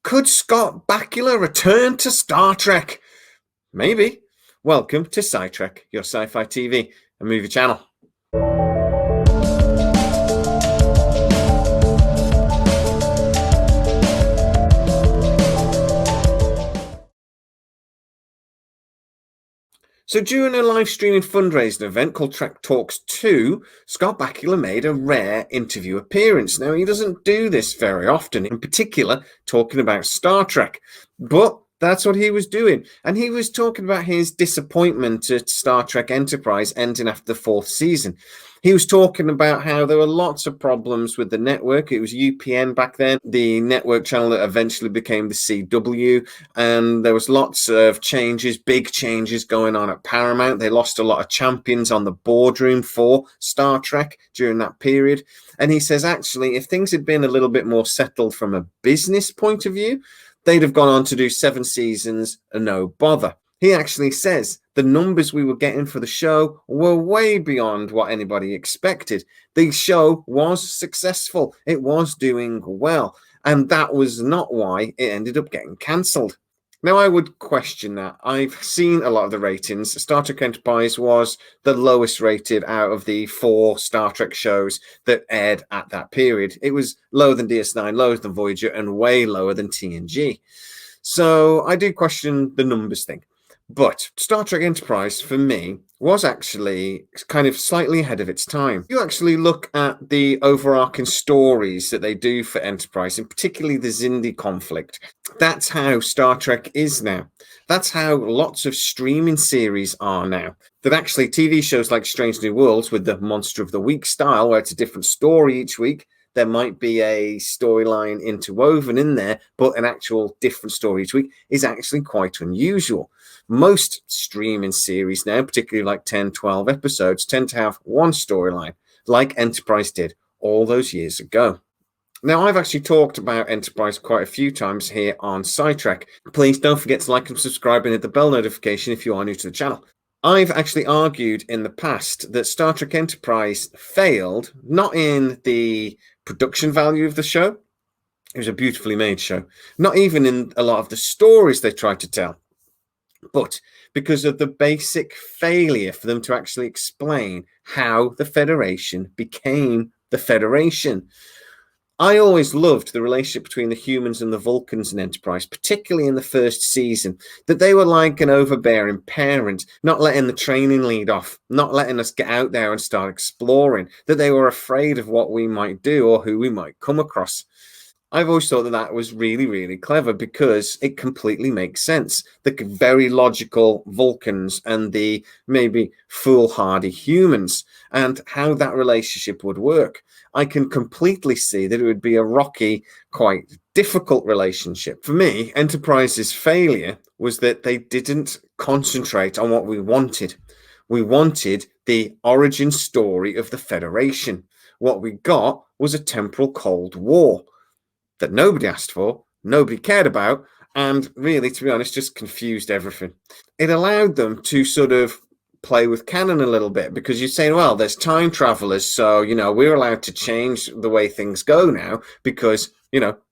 Could Scott Bakula return to Star Trek? Maybe. Welcome to SciTrek, your sci-fi TV and movie channel. So during a live streaming fundraising event called Trek Talks 2, Scott Bakula made a rare interview appearance. Now, he doesn't do this very often, in particular, talking about Star Trek, but that's what he was doing. And he was talking about his disappointment at Star Trek Enterprise ending after the 4th season. He was talking about how there were lots of problems with the network. It was UPN back then, the network channel that eventually became the CW. And there was lots of changes, big changes going on at Paramount. They lost a lot of champions on the boardroom for Star Trek during that period. And he says, actually, if things had been a little bit more settled from a business point of view, they'd have gone on to do 7 seasons and no bother. He actually says the numbers we were getting for the show were way beyond what anybody expected. The show was successful. It was doing well. And that was not why it ended up getting cancelled. Now, I would question that. I've seen a lot of the ratings. Star Trek Enterprise was the lowest rated out of the 4 Star Trek shows that aired at that period. It was lower than DS9, lower than Voyager, and way lower than TNG. So I do question the numbers thing. But Star Trek Enterprise, for me, was actually kind of slightly ahead of its time. You actually look at the overarching stories that they do for Enterprise, and particularly the Xindi conflict. That's how Star Trek is now. That's how lots of streaming series are now. That actually TV shows like Strange New Worlds with the Monster of the Week style, where it's a different story each week, there might be a storyline interwoven in there, but an actual different story each week is actually quite unusual. Most streaming series now, particularly like 10, 12 episodes, tend to have one storyline, like Enterprise did all those years ago. Now, I've actually talked about Enterprise quite a few times here on SciTrek. Please don't forget to like and subscribe and hit the bell notification if you are new to the channel. I've actually argued in the past that Star Trek Enterprise failed, not in the production value of the show. It was a beautifully made show. Not even in a lot of the stories they tried to tell, but because of the basic failure for them to actually explain how the Federation became the Federation. I always loved the relationship between the humans and the Vulcans in Enterprise, particularly in the first season, that they were like an overbearing parent, not letting the training lead off, not letting us get out there and start exploring, that they were afraid of what we might do or who we might come across. I've always thought that that was really, really clever because it completely makes sense. The very logical Vulcans and the maybe foolhardy humans and how that relationship would work. I can completely see that it would be a rocky, quite difficult relationship. For me, Enterprise's failure was that they didn't concentrate on what we wanted. We wanted the origin story of the Federation. What we got was a temporal Cold War that nobody asked for, nobody cared about, and really, to be honest, just confused everything. It allowed them to sort of play with canon a little bit because you're saying, well, there's time travelers, so, we're allowed to change the way things go now because,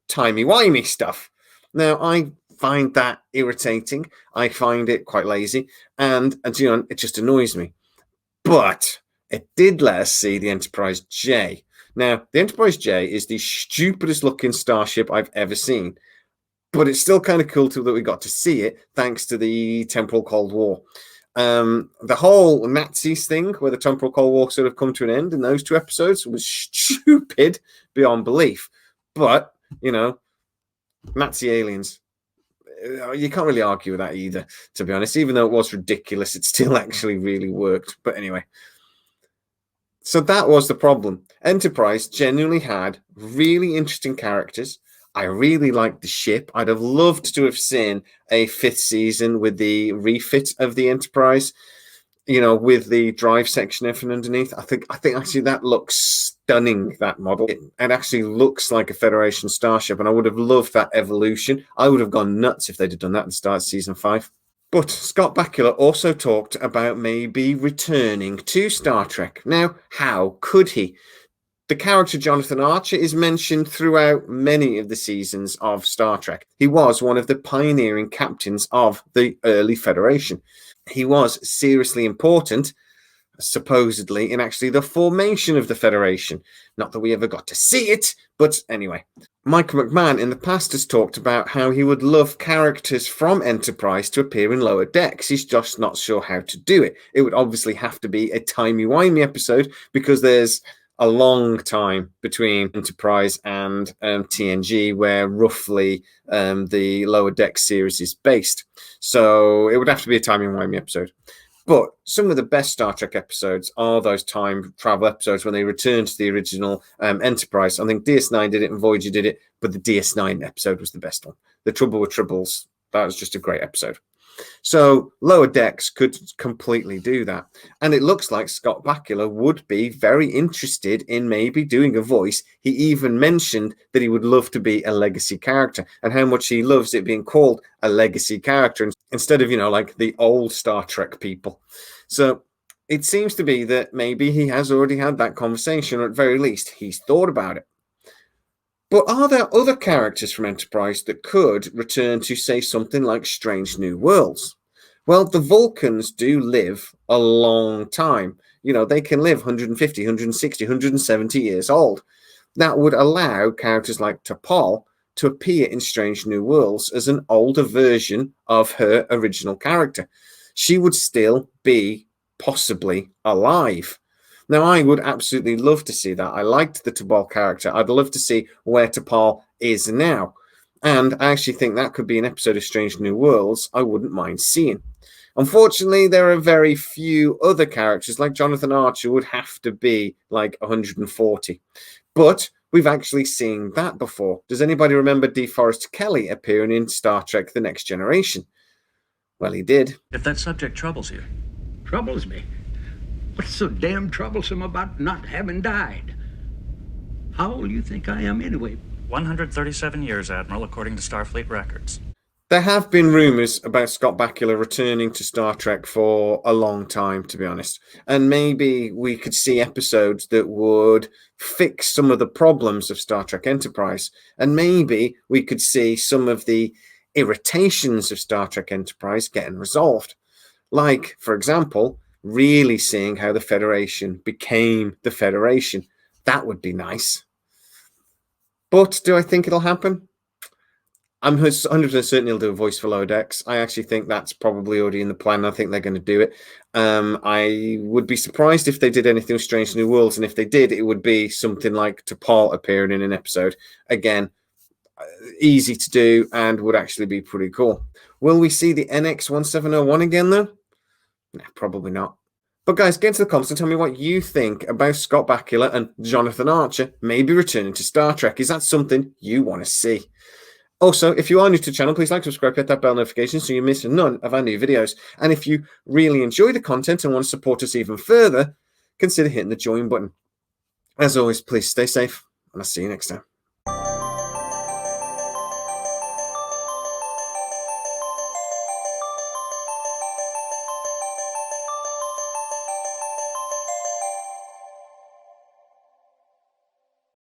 timey-wimey stuff. Now, I find that irritating. I find it quite lazy, and it just annoys me. But it did let us see the Enterprise J. Now, the Enterprise J is the stupidest looking starship I've ever seen, but it's still kind of cool that we got to see it thanks to the temporal Cold War. The whole Nazis thing where the temporal Cold War sort of come to an end in those 2 episodes was stupid beyond belief. But, Nazi aliens, you can't really argue with that either, to be honest. Even though it was ridiculous, it still actually really worked. But anyway. So that was the problem. Enterprise genuinely had really interesting characters. I really liked the ship. I'd have loved to have seen a 5th season with the refit of the Enterprise, with the drive section from underneath. I think actually that looks stunning, that model. It actually looks like a Federation starship, and I would have loved that evolution. I would have gone nuts if they'd have done that at the start of season 5. But Scott Bakula also talked about maybe returning to Star Trek. Now, how could he? The character Johnathan Archer is mentioned throughout many of the seasons of Star Trek. He was one of the pioneering captains of the early Federation. He was seriously important, supposedly, in actually the formation of the Federation. Not that we ever got to see it, but anyway. Michael McMahon in the past has talked about how he would love characters from Enterprise to appear in Lower Decks. He's just not sure how to do it. It would obviously have to be a timey-wimey episode because there's a long time between Enterprise and TNG, where roughly the Lower Decks series is based. So it would have to be a timey-wimey episode. But some of the best Star Trek episodes are those time travel episodes when they return to the original Enterprise. I think DS9 did it and Voyager did it, but the DS9 episode was the best one. The Trouble with Tribbles, that was just a great episode. So Lower Decks could completely do that. And it looks like Scott Bakula would be very interested in maybe doing a voice. He even mentioned that he would love to be a legacy character and how much he loves it being called a legacy character instead of, like the old Star Trek people. So it seems to be that maybe he has already had that conversation, or at very least he's thought about it. But are there other characters from Enterprise that could return to, say, something like Strange New Worlds? Well, the Vulcans do live a long time. They can live 150, 160, 170 years old. That would allow characters like T'Pol to appear in Strange New Worlds as an older version of her original character. She would still be possibly alive. Now, I would absolutely love to see that. I liked the T'Pol character. I'd love to see where T'Pol is now. And I actually think that could be an episode of Strange New Worlds I wouldn't mind seeing. Unfortunately, there are very few other characters, like Johnathan Archer would have to be like 140. But we've actually seen that before. Does anybody remember DeForest Kelley appearing in Star Trek The Next Generation? Well, he did. If that subject troubles you. Troubles me? What's so damn troublesome about not having died? How old do you think I am anyway? 137 years, Admiral, according to Starfleet records. There have been rumors about Scott Bakula returning to Star Trek for a long time, to be honest. And maybe we could see episodes that would fix some of the problems of Star Trek Enterprise. And maybe we could see some of the irritations of Star Trek Enterprise getting resolved. Like, for example, really seeing how the Federation became the Federation. That would be nice. But do I think it'll happen? I'm 100% certain he'll do a voice for Lower Decks. I actually think that's probably already in the plan. I think they're going to do it. I would be surprised if they did anything with Strange New Worlds, and if they did, it would be something like T'Pol appearing in an episode. Again, easy to do and would actually be pretty cool. Will we see the NX-1701 again, though? No, probably not. But guys, get into the comments and tell me what you think about Scott Bakula and Johnathan Archer maybe returning to Star Trek. Is that something you want to see? Also, if you are new to the channel, please like, subscribe, hit that bell notification so you miss none of our new videos. And if you really enjoy the content and want to support us even further, consider hitting the join button. As always, please stay safe, and I'll see you next time.